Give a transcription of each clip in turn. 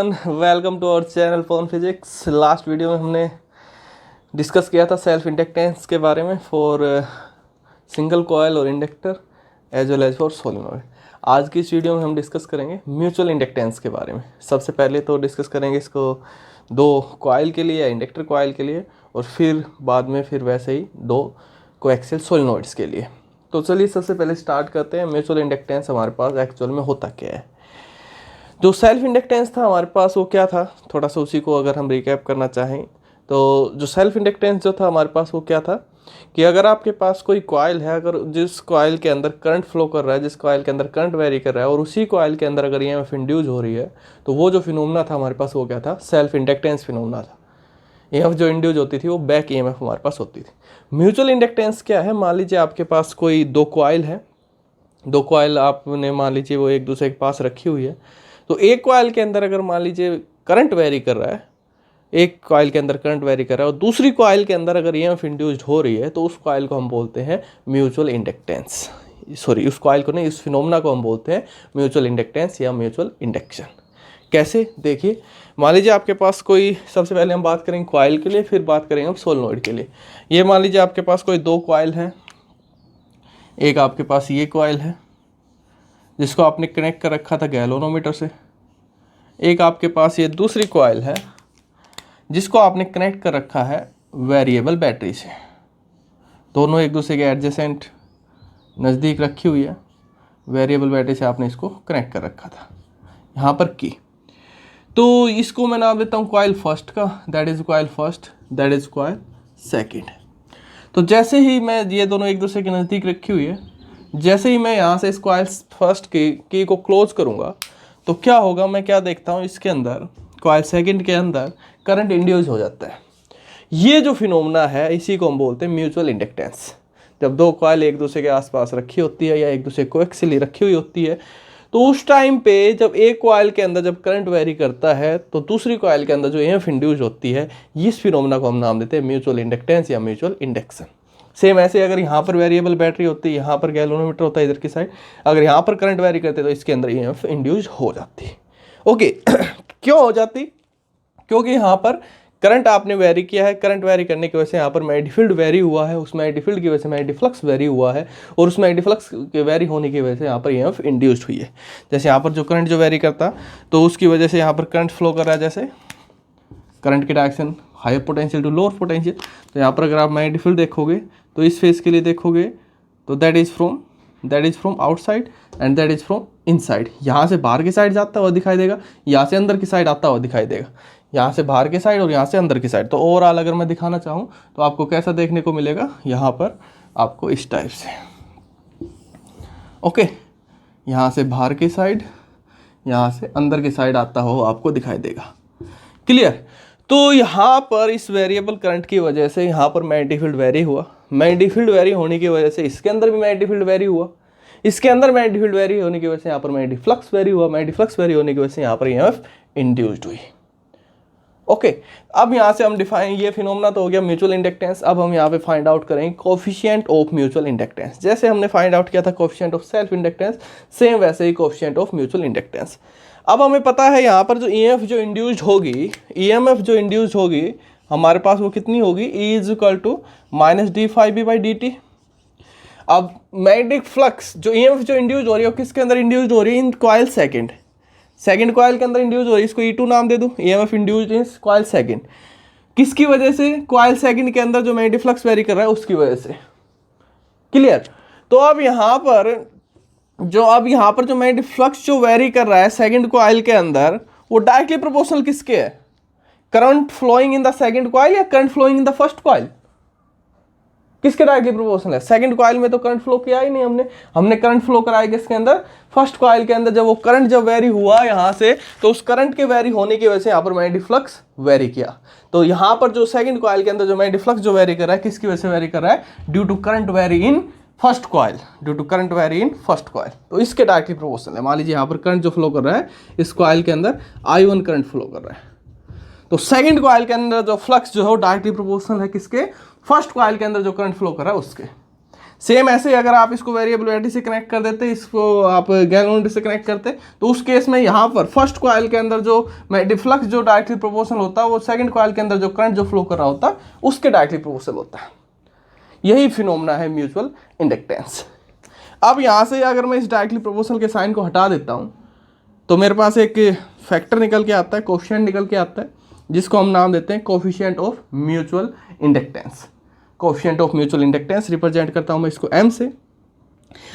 Everyone, welcome to our channel phone physics. Last video में हमने discuss किया था सेल्फ इंडक्टेंस के बारे में फॉर सिंगल कॉयल और inductor as well as for solenoid. आज की इस वीडियो में हम डिस्कस करेंगे म्यूचुअल इंडक्टेंस के बारे में। सबसे पहले तो डिस्कस करेंगे इसको दो कॉयल के लिए या इंडक्टर कॉयल के लिए, और फिर बाद में फिर वैसे ही दो कोएक्सियल सोलिनॉइड्स के लिए। तो चलिए सबसे पहले स्टार्ट करते हैं। म्यूचुअल इंडक्टेंस हमारे पास एक्चुअल में होता क्या है। जो सेल्फ इंडक्टेंस था हमारे पास वो क्या था, थोड़ा सा उसी को अगर हम रिकैप करना चाहें तो जो सेल्फ इंडक्टेंस जो था हमारे पास वो क्या था कि अगर आपके पास कोई कॉइल है, अगर जिस कॉइल के अंदर करंट फ्लो कर रहा है, जिस कॉइल के अंदर करंट वेरी कर रहा है, और उसी कॉइल के अंदर अगर ईएमएफ इंड्यूस हो रही है, तो वो जो फिनोमेना था हमारे पास वो क्या था, सेल्फ इंडक्टेंस फिनोमेना था। ईएमएफ जो इंड्यूस होती थी वो बैक ईएमएफ हमारे पास होती थी। म्यूचुअल इंडक्टेंस क्या है, मान लीजिए आपके पास कोई दो कॉइल है, दो कॉइल आपने मान लीजिए वो एक दूसरे के पास रखी हुई है। तो एक कॉइल के अंदर अगर मान लीजिए करंट वेरी कर रहा है, एक कॉइल के अंदर करंट वेरी कर रहा है और दूसरी कॉइल के अंदर अगर ईएमएफ इंड्यूस्ड हो रही है, तो उस कॉइल को हम बोलते हैं म्यूचुअल इंडक्टेंस। सॉरी, उस कॉइल को नहीं, इस फिनोमेना को हम बोलते हैं म्यूचुअल इंडक्टेंस या म्यूचुअल इंडक्शन। कैसे, देखिए मान लीजिए आपके पास कोई, सबसे पहले हम बात करेंगे कॉइल के लिए, फिर बात करेंगे हम सोलेनॉइड के लिए। ये मान लीजिए आपके पास कोई दो कॉइल हैं, एक आपके पास ये कॉइल है जिसको आपने कनेक्ट कर रखा था गैल्वेनोमीटर से, एक आपके पास ये दूसरी कॉइल है जिसको आपने कनेक्ट कर रखा है वेरिएबल बैटरी से। दोनों एक दूसरे के एडजेसेंट नज़दीक रखी हुई है, वेरिएबल बैटरी से आपने इसको कनेक्ट कर रखा था यहाँ पर की। तो इसको मैं नाम देता हूँ कॉइल फर्स्ट का, that is coil first, that is coil second. तो जैसे ही मैं, ये दोनों एक दूसरे के नज़दीक रखी हुई है, जैसे ही मैं यहाँ से इस कॉइल फर्स्ट की को क्लोज करूँगा तो क्या होगा, मैं क्या देखता हूँ, इसके अंदर कॉइल सेकंड के अंदर करंट इंड्यूस हो जाता है। ये जो फिनोमेना है इसी को हम बोलते हैं म्यूचुअल इंडक्टेंस। जब दो कॉइल एक दूसरे के आसपास रखी होती है या एक दूसरे कोएक्सियली रखी हुई होती है, तो उस टाइम पे जब एक कॉइल के अंदर जब करंट वेरी करता है तो दूसरी कॉइल के अंदर जो ईएमएफ इंड्यूस होती है, इस फिनोमेना को हम नाम देते हैं म्यूचुअल इंडक्टेंस या म्यूचुअल इंडक्शन। सेम ऐसे अगर यहाँ पर वेरिएबल बैटरी होती है, यहाँ पर गैल्वेनोमीटर होता है इधर की साइड, अगर यहाँ पर करंट वेरी करते तो इसके अंदर ईएमएफ इंड्यूस हो जाती। ओके क्यों हो जाती, क्योंकि यहाँ पर करंट आपने वेरी किया है, करंट वेरी करने की वजह से यहाँ पर मैग्नेटिक फील्ड वेरी हुआ है, उसमें मैग्नेटिक फील्ड की वजह से मैग्नेटिक फ्लक्स वेरी हुआ है, और उस मैग्नेटिक फ्लक्स के वेरी होने की वजह से यहाँ पर ईएमएफ इंड्यूस्ड हुई है। जैसे यहाँ पर जो करंट जो वेरी करता तो उसकी वजह से यहाँ पर करंट फ्लो कर रहा है, जैसे करंट की direction higher potential to lower potential. तो यहाँ पर अगर आप मैग्नेटिक फील्ड देखोगे तो इस फेज के लिए देखोगे तो that is from outside and that is from inside. यहाँ से बाहर की साइड जाता हुआ दिखाई देगा, यहाँ से अंदर की साइड आता हुआ दिखाई देगा, यहाँ से बाहर की साइड और यहाँ से अंदर की साइड। तो ओवरऑल अगर मैं दिखाना चाहूँ तो आपको कैसा देखने को मिलेगा, यहाँ पर आपको इस टाइप से, ओके, यहाँ से बाहर की साइड, यहाँ से अंदर की साइड आता हुआ आपको दिखाई देगा। क्लियर। तो यहाँ पर इस वेरिएबल करंट की वजह से यहाँ पर मैग्नेटिक फील्ड वेरी हुआ, मैग्नेटिक फील्ड वेरी होने की वजह से इसके अंदर भी मैग्नेटिक फील्ड वेरी हुआ, इसके अंदर मैग्नेटिक फील्ड वेरी होने की वजह से यहाँ पर मैग्नेटिक फ्लक्स वेरी हुआ, मैग्नेटिक फ्लक्स वेरी होने की वजह से यहाँ पर ईएमएफ इंड्यूस्ड हुई। ओके, अब यहाँ से हम डिफाइन, ये फिनोमेना तो हो गया म्यूचुअल इंडक्टेंस। अब हम यहाँ पे फाइंड आउट करेंगे कोफिशिएंट ऑफ म्यूचुअल इंडक्टेंस। जैसे हमने फाइंड आउट किया था coefficient of self inductance, same वैसे ही कोफिशिएंट ऑफ म्यूचुअल इंडक्टेंस। अब हमें पता है यहाँ पर जो ईएमएफ जो इंड्यूस्ड होगी, ईएमएफ जो इंड्यूस्ड होगी हमारे पास वो कितनी होगी, E equal to minus d∅b/dt। अब मैग्नेटिक फ्लक्स जो ईएमएफ जो इंड्यूस्ड हो रही है वो किसके अंदर इंड्यूस्ड हो रही है, इन कॉइल सेकंड कॉइल के अंदर इंड्यूस हो रही है, इसको E2 नाम दे दूं, EMF induced in coil second. किसकी वजह से, कॉइल सेकंड के अंदर जो मैग्नेटिक फ्लक्स वेरी कर रहा है उसकी वजह से। क्लियर। तो अब यहाँ पर जो मैग्नेटिक फ्लक्स जो वेरी कर रहा है सेकंड कॉइल के अंदर, वो डायरेक्टली प्रोपोर्शनल किसके है, current flowing in the second coil या current flowing in the first coil, किसके डायरेक्टली प्रोपोर्शनल है। सेकंड कॉइल में तो करंट फ्लो किया ही नहीं हमने करंट फ्लो कराया किसके अंदर, फर्स्ट कॉइल के अंदर। जब वो करंट जब वेरी हुआ यहाँ से, तो उस करंट के वेरी होने की वजह से यहाँ पर मैग्नेटिक फ्लक्स वेरी किया। तो यहाँ पर जो सेकंड कॉइल के अंदर जो मैग्नेटिक फ्लक्स जो वेरी कर रहा है, किसकी वजह से वेरी कर रहा है, due to current vary in first coil, due to current vary in first coil. तो इसके डायरेक्टली प्रोपोर्शनल है। मान लीजिए यहाँ पर करंट जो फ्लो कर रहा है इस कॉइल के अंदर I1 करंट फ्लो कर रहा है, तो सेकंड कॉइल के अंदर जो फ्लक्स जो है वो डायरेक्टली प्रोपोर्शनल है किसके, फर्स्ट कॉइल के अंदर जो करंट फ्लो कर रहा है उसके। सेम ऐसे अगर आप इसको वेरिएबल बैटरी से कनेक्ट कर देते, इसको आप गैल्वेनोमीटर से कनेक्ट करते, तो उस केस में यहाँ पर फर्स्ट कॉइल के अंदर जो फ्लक्स जो डायरेक्टली प्रोपोर्शनल होता है वो सेकंड कॉइल के अंदर जो करंट जो फ्लो कर रहा होता है उसके डायरेक्टली प्रोपोर्शनल होता है। यही फिनोमेना है म्यूचुअल इंडक्टेंस। अब यहाँ से अगर मैं इस डायरेक्टली प्रोपोर्शनल के साइन को हटा देता हूँ तो मेरे पास एक फैक्टर निकल के आता है, कोफिशिएंट निकल के आता है, जिसको हम नाम देते हैं coefficient of mutual inductance. Coefficient of mutual inductance represent करता हूँ मैं इसको m से।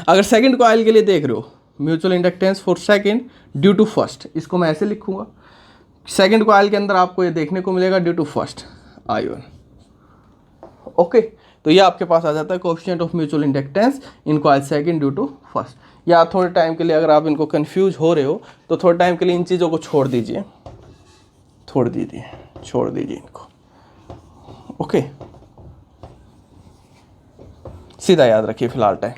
अगर सेकंड कॉइल के लिए देख रहे हो mutual inductance for second due to first, इसको मैं ऐसे लिखूंगा। सेकंड कॉइल के अंदर आपको ये देखने को मिलेगा due to first I1। Okay, तो ये आपके पास आ जाता है coefficient of mutual inductance in coil second due to first. या थोड़े टाइम के लिए अगर आप इनको कंफ्यूज हो रहे हो तो थोड़े टाइम के लिए इन चीज़ों को छोड़ दीजिए इनको। ओके, सीधा याद रखिए फिलहाल टाइम।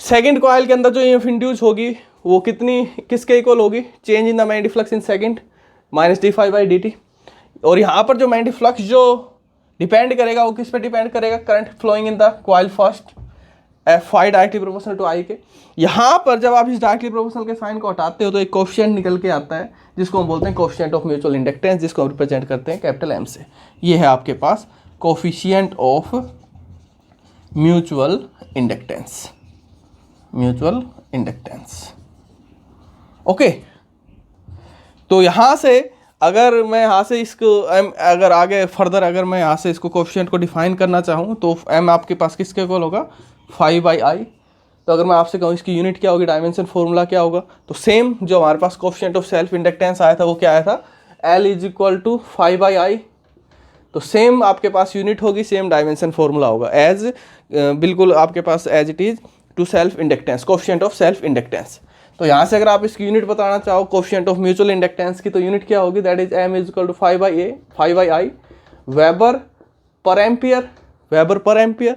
सेकंड कॉइल के अंदर जो ईएमएफ इंड्यूस होगी वो किसके इक्वल होगी? Change in the magnetic flux in second minus d∅/dt। और यहाँ पर जो मैग्नेटिक फ्लक्स जो डिपेंड करेगा वो किस पे डिपेंड करेगा? Current flowing in the coil first F∅ directly proportional to I के। यहाँ पर जब आप इस डायरेक्टली प्रोपोर्शनल के साइन को हटाते हो तो एक कोफिशिएंट निकल के आता है जिसको हम बोलते हैं कोफिशिएंट ऑफ म्यूचुअल इंडक्टेंस, जिसको हम रिप्रेजेंट करते हैं कैपिटल M से। ये है आपके पास coefficient of mutual inductance. Okay, तो यहाँ से अगर मैं यहाँ से इसको अगर आगे फर्दर अगर मैं यहाँ से इसको कोफिशिएंट को डिफाइन करना चाहूँ तो m आपके पास किसके इक्वल होगा? 5/I। तो अगर मैं आपसे कहूँ इसकी यूनिट क्या होगी, डायमेंशन फॉर्मूला क्या होगा, तो सेम जो हमारे पास कोफिशिएंट ऑफ सेल्फ इंडक्टेंस आया था वो क्या आया था? L = 5/I। तो सेम आपके पास यूनिट होगी, सेम डायमेंशन फॉर्मूला होगा एज बिल्कुल आपके पास as it is to self inductance, coefficient of self inductance. तो यहाँ से अगर आप इसकी यूनिट बताना चाहो कोफिशिएंट ऑफ म्यूचुअल इंडक्टेंस की, तो यूनिट क्या होगी? That is m = 5/I weber पर एम्पियर।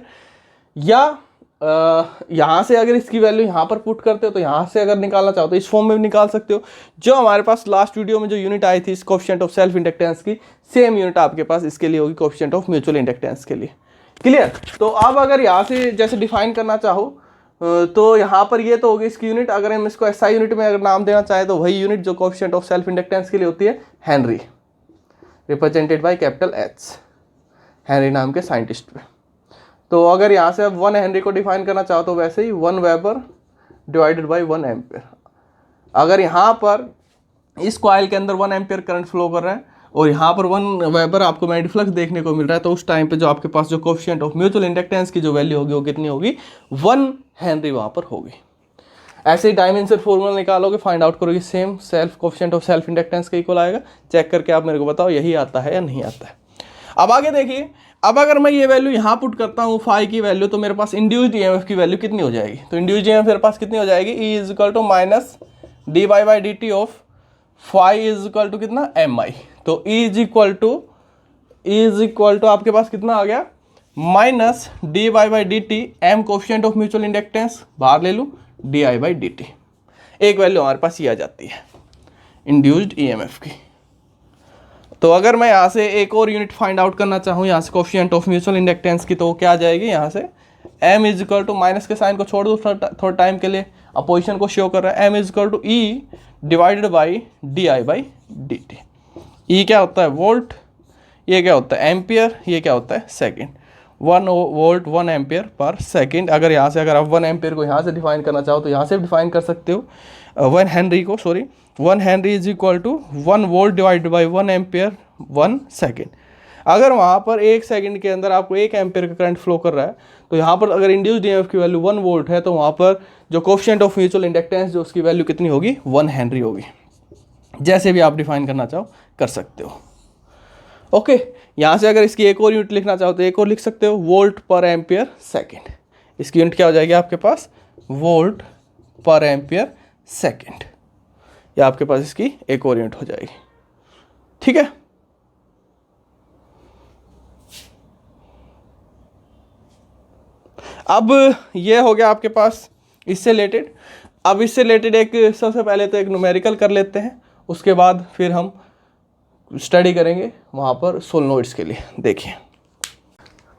या यहाँ से अगर इसकी वैल्यू यहाँ पर पुट करते हो तो यहाँ से अगर निकालना चाहो तो इस फॉर्म में भी निकाल सकते हो। जो हमारे पास लास्ट वीडियो में जो यूनिट आई थी इस कोफिशिएंट ऑफ सेल्फ इंडक्टेंस की, सेम यूनिट आपके पास इसके लिए होगी कोफिशिएंट ऑफ म्यूचुअल इंडक्टेंस के लिए। क्लियर? तो अब अगर यहाँ से जैसे डिफाइन करना चाहो तो यहाँ पर ये तो होगी इसकी यूनिट। अगर हम इसको SI यूनिट में अगर नाम देना चाहे तो वही यूनिट जो कोफिशिएंट ऑफ सेल्फ इंडक्टेंस के लिए होती है, Henry, represented by capital H, Henry नाम के साइंटिस्ट पे। तो अगर यहाँ से अब 1 हेनरी को डिफाइन करना चाहो तो वैसे ही 1 वेबर डिवाइडेड बाय 1 एम्पियर। अगर यहाँ पर इस कॉइल के अंदर 1 एम्पियर करंट फ्लो कर रहा है और यहाँ पर 1 वेबर आपको मैग्नेटिक फ्लक्स देखने को मिल रहा है, तो उस टाइम पे जो आपके पास जो कोफिशिएंट ऑफ म्यूचुअल इंडक्टेंस की जो वैल्यू होगी वो कितनी होगी? 1 हेनरी वहाँ पर होगी। ऐसे ही डायमेंशन फॉर्मूला निकालोगे, फाइंड आउट करोगे, same self coefficient of self inductance के इक्वल आएगा। चेक करके आप मेरे को बताओ यही आता है या नहीं आता है। अब आगे देखिए, अब अगर मैं ये वैल्यू यहाँ पुट करता हूँ फाई की वैल्यू, तो मेरे पास इंड्यूस्ड ईएमएफ की वैल्यू कितनी हो जाएगी? तो इंड्यूस्ड ईएमएफ मेरे पास कितनी हो जाएगी? E = -dy/dt ऑफ फाई = कितना? mi। तो E = आपके पास कितना आ गया? -dy/dt, m coefficient of mutual inductance बाहर ले लूँ, di/dt। एक वैल्यू हमारे पास ये आ जाती है इंड्यूस्ड ईएमएफ की। तो अगर मैं यहाँ से एक और यूनिट फाइंड आउट करना चाहूँ यहाँ से कोफिशिएंट ऑफ म्यूचुअल इंडक्टेंस की, तो क्या आ जाएगी? यहाँ से m = माइनस के साइन को छोड़ दो थोड़ा टाइम के लिए, अपोजिशन को शो कर रहा है। m = E divided by di/dt। E क्या होता है? वोल्ट। ये क्या होता है? एम्पियर। ये क्या होता है? Second. 1 volt 1 ampere per second. अगर यहाँ से अगर आप 1 एम्पियर को यहाँ से डिफाइन करना चाहो तो यहाँ से डिफाइन कर सकते हो 1 हेनरी को, 1 Henry = 1 volt divided by 1 ampere 1 second. अगर वहाँ पर 1 सेकंड के अंदर आपको 1 एम्पियर का करंट फ्लो कर रहा है, तो यहाँ पर अगर इंड्यूस्ड ईएमएफ की वैल्यू 1 वोल्ट है तो वहाँ पर जो कोफिशिएंट ऑफ म्यूचुअल इंडक्टेंस जो उसकी वैल्यू कितनी होगी? 1 हेनरी होगी। जैसे भी आप डिफाइन करना चाहो कर सकते हो। ओके, यहाँ से अगर इसकी एक और यूनिट लिखना चाहो तो एक और लिख सकते हो, वोल्ट पर एम्पियर सेकेंड। इसकी यूनिट क्या हो जाएगी आपके पास? वोल्ट पर एम्पियर सेकेंड। या आपके पास इसकी एक और यूनिट हो जाएगी। ठीक है, अब ये हो गया आपके पास इससे रिलेटेड। अब इससे रिलेटेड एक सबसे पहले तो एक न्यूमेरिकल कर लेते हैं, उसके बाद फिर हम स्टडी करेंगे वहाँ पर सोलेनोइड्स के लिए। देखिए,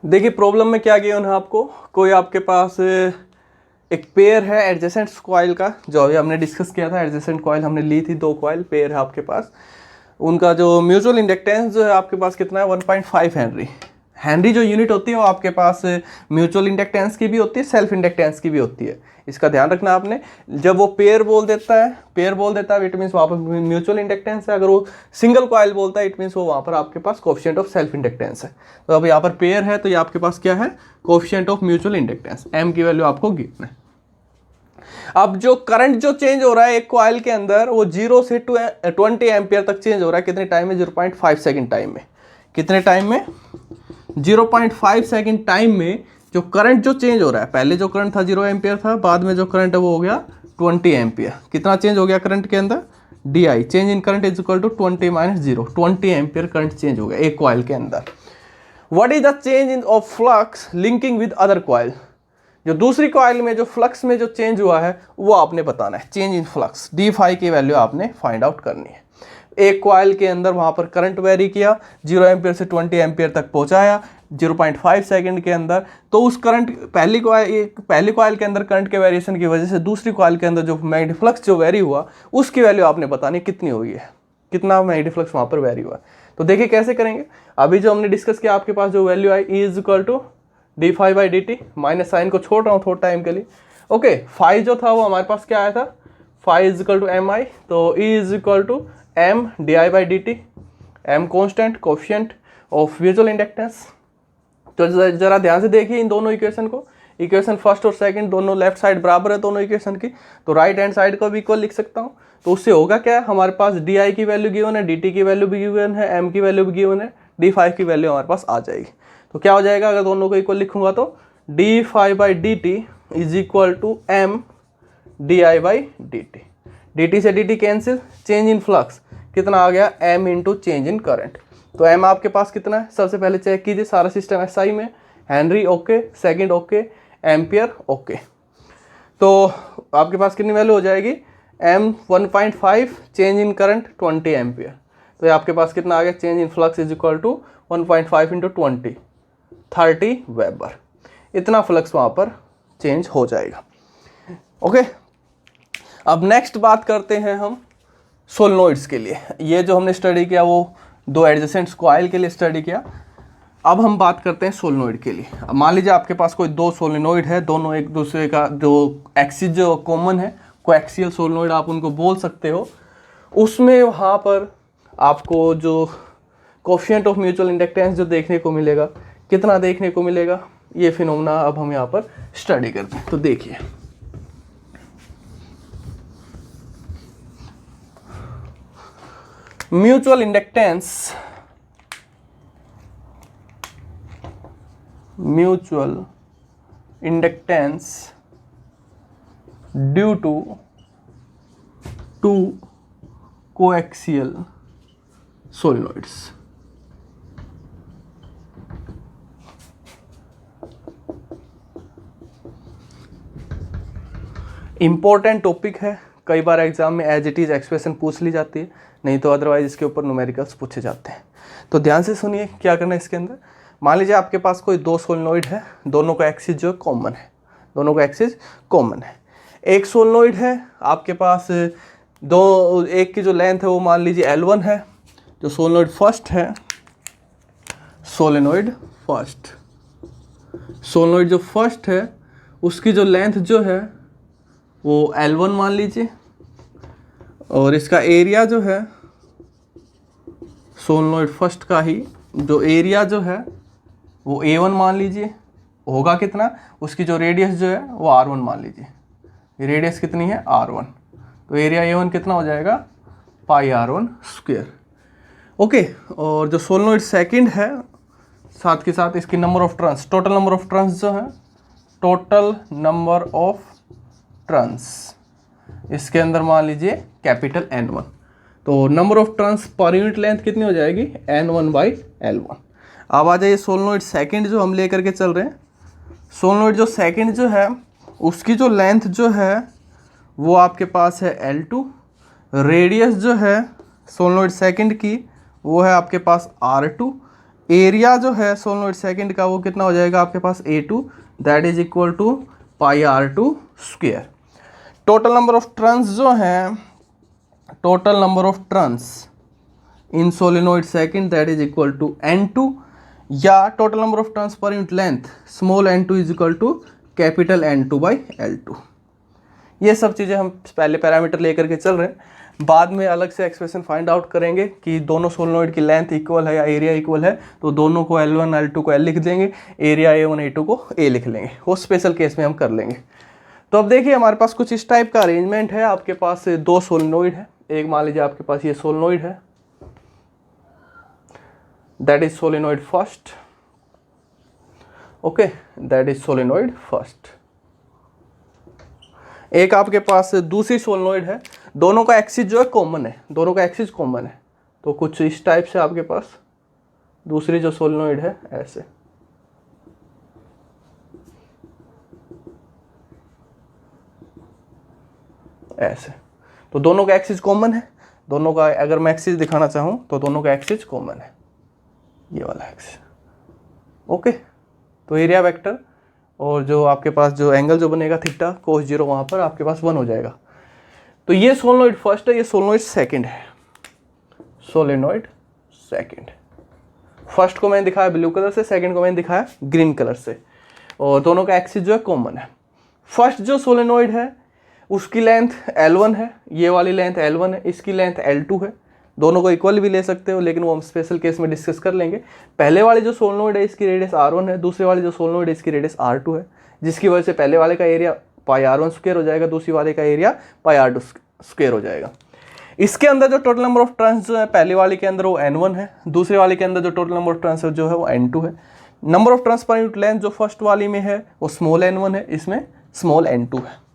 देखिए प्रॉब्लम में क्या गिवन है आपको, कोई आपके पास एक पेयर है एडजेसेंट कॉइल का, जो अभी हमने डिस्कस किया था, एडजेसेंट कॉइल हमने ली थी, 2 कॉइल पेयर है आपके पास, उनका जो म्यूचुअल इंडक्टेंस जो है आपके पास कितना है 1.5 हेनरी। हेनरी जो यूनिट होती है वो आपके पास म्यूचुअल इंडक्टेंस की भी होती है, सेल्फ इंडक्टेंस की भी होती है, इसका ध्यान रखना आपने। जब वो पेयर बोल देता है इट मीन्स वहाँ पर म्यूचुअल इंडक्टेंस है, अगर वो सिंगल कॉइल बोलता है इट मीन्स वो वहाँ पर आपके पास कोएफिशिएंट ऑफ सेल्फ इंडक्टेंस है। तो अब यहाँ पर पेयर है तो ये आपके पास क्या है, coefficient of mutual inductance, M की वैल्यू आपको गिवन है। अब जो करंट जो चेंज हो रहा है एक कॉइल के अंदर वो 0 से 20 एम्पियर तक चेंज हो रहा है, कितने टाइम में, 0.5 सेकंड टाइम में। कितने टाइम में, 0.5 सेकंड टाइम में जो करंट जो चेंज हो रहा है, पहले जो करंट था 0 एम्पियर था, बाद में जो करंट है वो हो गया 20 एम्पियर। कितना चेंज हो गया करंट के अंदर, D change in current is equal to 20 minus 0, 20 ampere current change हो गया एक कॉइल के अंदर। What is the change in of flux linking with other coil, जो दूसरी कॉइल में जो फ्लक्स में जो चेंज हुआ है वो आपने बताना है, change in flux, D phi की वैल्यू आपने फाइंड आउट करनी है। एक कॉइल के अंदर वहां पर करंट वेरी किया, 0 एम्पियर से 20 एम्पियर तक पहुंचाया 0.5 सेकंड के अंदर, तो उस करंट पहली कॉइल के अंदर करंट के वेरिएशन की वजह से दूसरी कॉइल के अंदर जो मैग्नेटिक फ्लक्स जो वेरी हुआ उसकी वैल्यू आपने बतानी कितनी हुई है, कितना मैग्नेटिक फ्लक्स वहां पर वेरी हुआ। तो देखिए कैसे करेंगे, अभी जो हमने डिस्कस किया आपके पास जो वैल्यू आई E is equal to D phi by D T, minus sign को छोड़ रहा हूँ थोड़ा टाइम के लिए। ओके, फाई जो था वो हमारे पास क्या आया था, phi is equal to M I, तो E is equal to M d I by D t, M constant coefficient of mutual inductance. तो जरा ध्यान से देखिए इन दोनों इक्वेशन को, इक्वेशन फर्स्ट और सेकंड दोनों लेफ्ट साइड बराबर है दोनों इक्वेशन की, तो राइट हैंड साइड को भी इक्वल लिख सकता हूँ। तो उससे होगा क्या, हमारे पास डी आई की वैल्यू गिवन है, डी टी की वैल्यू भी गिवन है, एम की वैल्यू भी गिवन है, डी फाइव की वैल्यू हमारे पास आ जाएगी। तो क्या हो जाएगा अगर दोनों को इक्वल लिखूंगा तो d phi by D t is equal to M d I by D t, d t से d t cancel, change in flux कितना आ गया, M into change in current. तो एम आपके पास कितना है, सबसे पहले चेक कीजिए सारा सिस्टम एसआई में, henry okay, second okay, ampere okay, तो आपके पास कितनी वैल्यू हो जाएगी, M 1.5, change in current 20 ampere. तो ये आपके पास कितना आ गया, change in flux is equal to 1.5 into 20, 30 weber, इतना फ्लक्स वहाँ पर चेंज हो जाएगा। ओके, अब नेक्स्ट बात करते हैं हम सोलेनोइड्स के लिए। ये जो हमने स्टडी किया वो 2 एडजेसेंट कॉइल के लिए स्टडी किया, अब हम बात करते हैं सोलेनोइड के लिए। अब मान लीजिए आपके पास कोई 2 सोलेनोइड है, दोनों एक दूसरे का जो एक्सिस जो कॉमन है, कोएक्सियल सोलेनोइड आप उनको बोल सकते हो, उसमें वहाँ पर आपको जो कोएफिशिएंट ऑफ म्यूचुअल इंडक्टेंस जो देखने को मिलेगा, कितना देखने को मिलेगा, ये फिनोमेना अब हम यहाँ पर स्टडी करते हैं। तो देखिए mutual inductance due to 2 coaxial solenoids. Important topic है, कई बार एग्जाम में एज इट इज एक्सप्रेशन पूछ ली जाती है, नहीं तो अदरवाइज इसके ऊपर न्यूमेरिकल्स पूछे जाते हैं। तो ध्यान से सुनिए क्या करना है इसके अंदर। मान लीजिए आपके पास कोई 2 सोलेनोइड है, दोनों का एक्सिस जो कॉमन है, दोनों का एक्सिस कॉमन है। एक सोलेनोइड है आपके पास एक की जो लेंथ है वो मान लीजिए L1 है, जो सोलेनोइड फर्स्ट है, सोलेनोइड जो फर्स्ट है उसकी जो लेंथ जो है वो L1 मान लीजिए, और इसका एरिया जो है सोलेनोइड फर्स्ट का ही जो एरिया जो है वो A1 मान लीजिए, होगा कितना, उसकी जो रेडियस जो है वो R1 मान लीजिए, रेडियस कितनी है R1, तो एरिया A1 कितना हो जाएगा, पाई R1 स्क्वायर। ओके, और जो सोलेनोइड सेकंड है साथ के साथ इसकी number of turns, total number of turns जो है, टोटल नंबर ऑफ टर्न्स इसके अंदर मान लीजिए कैपिटल N1, तो number of turns per unit length कितनी हो जाएगी, N1 बाई L1। अब आ जाइए सोलेनोइड सेकंड जो हम लेकर के चल रहे हैं, सोलेनोइड जो सेकंड जो है उसकी जो लेंथ जो है वो आपके पास है L2, रेडियस जो है सोलेनोइड सेकंड की वो है आपके पास R2, एरिया जो है सोलेनोइड सेकंड का वो कितना हो जाएगा आपके पास A2, that is equal to pi R2 square. Total number of turns जो हैं, total number of turns in solenoid second that is equal to N2, या total number of turns per unit length small n2 is equal to capital N2 by L2। ये सब चीज़ें हम पहले parameter लेकर के चल रहे हैं, बाद में अलग से एक्सप्रेशन फाइंड आउट करेंगे कि दोनों सोलेनोइड की लेंथ इक्वल है या एरिया इक्वल है, तो दोनों को L1 L2 को L लिख देंगे, एरिया A1 A2 को A लिख लेंगे, वो स्पेशल केस में हम कर लेंगे। तो अब देखिए हमारे पास कुछ इस टाइप का अरेंजमेंट है। आपके पास दो सोलेनोइड है, एक मान लीजिए आपके पास ये सोलेनोइड है, that is solenoid first, okay, that is solenoid first. एक आपके पास दूसरी सोलेनोइड है, दोनों का एक्सिस जो है कॉमन है, दोनों का एक्सिस कॉमन है, तो कुछ इस टाइप से आपके पास दूसरी जो सोलेनोइड है ऐसे, ऐसे, तो दोनों का एक्सिस कॉमन है, दोनों का अगर मैं एक्सिस दिखाना चाहूं तो दोनों का एक्सिस कॉमन है, ये वाला एक्सिस, ओके। तो एरिया वेक्टर और जो आपके पास जो एंगल जो बनेगा थीटा कोस 0 वहाँ पर आपके पास 1 हो जाएगा। तो ये सोलेनोइड फर्स्ट है, ये सोलेनोइड सेकंड है, सोलेनोइड सेकंड। फर्स्ट को मैंने दिखाया ब्लू कलर से, सेकंड को मैंने दिखाया ग्रीन कलर से, और दोनों का एक्सिस जो है कॉमन है। फर्स्ट जो सोलेनोइड है उसकी लेंथ L1 है, ये वाली लेंथ L1 है, इसकी लेंथ L2 है, दोनों को इक्वल भी ले सकते हो, लेकिन वो हम स्पेशल केस में डिस्कस कर लेंगे। पहले वाले जो सोलेनोइड है इसकी रेडियस R1 है, दूसरे वाले जो सोलेनोइड है इसकी रेडियस R2 है, जिसकी वजह से पहले वाले का एरिया पाई R1 स्क्वायर हो जाएगा, दूसरी वाले का एरिया पाई R2 स्क्वायर हो जाएगा। इसके अंदर जो टोटल नंबर ऑफ टर्न्स जो है पहले वाले के अंदर वो N1 है, दूसरे वाले के अंदर जो टोटल नंबर ऑफ टर्न्स जो है वो N2 है। Number of turns per unit length जो फर्स्ट वाली में है वो स्मॉल n1 है, इसमें स्मॉल n2 है।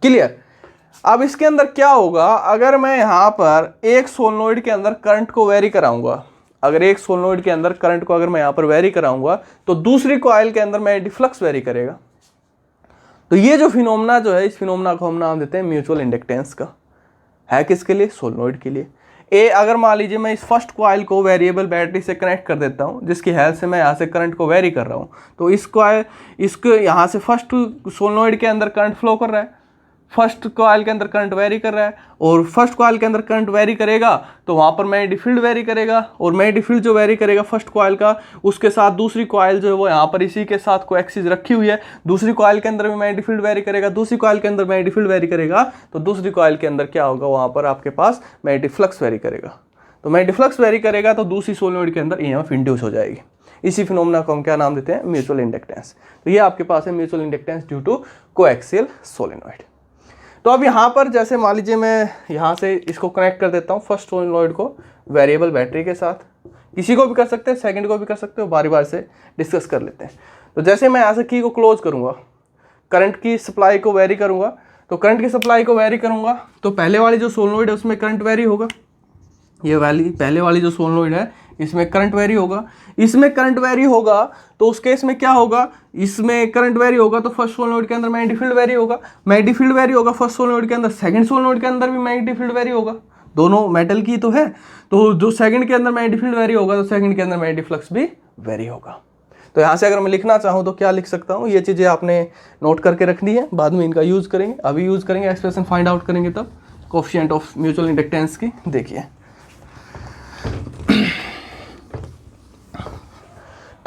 क्लियर। अब इसके अंदर क्या होगा, अगर मैं यहाँ पर एक सोलेनोइड के अंदर करंट को वेरी कराऊंगा, अगर एक सोलेनोइड के अंदर करंट को अगर मैं यहाँ पर वेरी कराऊंगा तो दूसरी कॉइल के अंदर मैं डिफ्लक्स वेरी करेगा। तो ये जो फिनोमेना जो है, इस फिनोमेना को हम नाम देते हैं म्यूचुअल इंडक्टेंस का। है किसके लिए? सोलेनोइड के लिए। अगर मान लीजिए मैं इस फर्स्ट कॉइल को वेरिएबल बैटरी से कनेक्ट कर देता हूँ, जिसकी हेल्प से मैं यहाँ से करंट को वेरी कर रहा हूँ, तो इसको यहाँ से फर्स्ट सोलेनोइड के अंदर करंट फ्लो कर रहा है, फर्स्ट कॉइल के अंदर करंट वेरी कर रहा है, और फर्स्ट कॉइल के अंदर करंट वेरी करेगा तो वहाँ पर मैग्नेटिक फील्ड वेरी करेगा, और मैग्नेटिक फील्ड जो वेरी करेगा फर्स्ट कॉइल का, उसके साथ दूसरी कॉइल जो है वो यहाँ पर इसी के साथ कोएक्सिस रखी हुई है, दूसरी कॉइल के अंदर भी मैग्नेटिक फील्ड वेरी करेगा, दूसरी कॉइल के अंदर मैग्नेटिक फील्ड वेरी करेगा, तो दूसरी कॉइल के अंदर क्या होगा, वहाँ पर आपके पास मैग्नेटिक फ्लक्स वेरी करेगा। तो मैग्नेटिक फ्लक्स वेरी करेगा तो दूसरी सोलेनोइड के अंदर ईएमएफ इंड्यूस हो जाएगी। इसी फिनोमेना को हम क्या नाम देते हैं? Mutual inductance. तो ये आपके पास है mutual inductance due to coaxial solenoid. तो अब यहाँ पर जैसे मान लीजिए मैं यहाँ से इसको कनेक्ट कर देता हूँ फर्स्ट सोलेनोइड को वेरिएबल बैटरी के साथ, इसी को भी कर सकते हैं, सेकंड को भी कर सकते हो, बारी बार से डिस्कस कर लेते हैं। तो जैसे मैं यहाँ से की को क्लोज करूँगा, करंट की सप्लाई को वेरी करूँगा, तो करंट की सप्लाई को वेरी करूँगा तो पहले वाली जो सोलेनोइड है उसमें करंट वेरी होगा, ये वाली पहले वाली जो सोलेनोइड है इसमें करंट वेरी होगा, इसमें करंट वेरी होगा तो उस केस में क्या होगा, इसमें करंट वेरी होगा तो फर्स्ट सोलेनोइड के अंदर मैग्नेटिक फील्ड वेरी होगा, मैग्नेटिक फील्ड वेरी होगा फर्स्ट सोलेनोइड के अंदर, सेकंड सोलेनोइड के अंदर भी मैग्नेटिक फील्ड वेरी होगा, दोनों मेटल की तो है, तो जो सेकंड के अंदर मैग्नेटिक फील्ड वेरी होगा तो सेकंड के अंदर मैग्नेटिक फ्लक्स भी वेरी होगा। तो यहाँ से अगर मैं लिखना चाहूँ तो क्या लिख सकता हूँ, ये चीज़ें आपने नोट करके रखनी है, बाद में इनका यूज़ करेंगे, अभी यूज़ करेंगे एक्सप्रेशन फाइंड आउट करेंगे तब कोफिशिएंट ऑफ म्यूचुअल इंडक्टेंस की। देखिए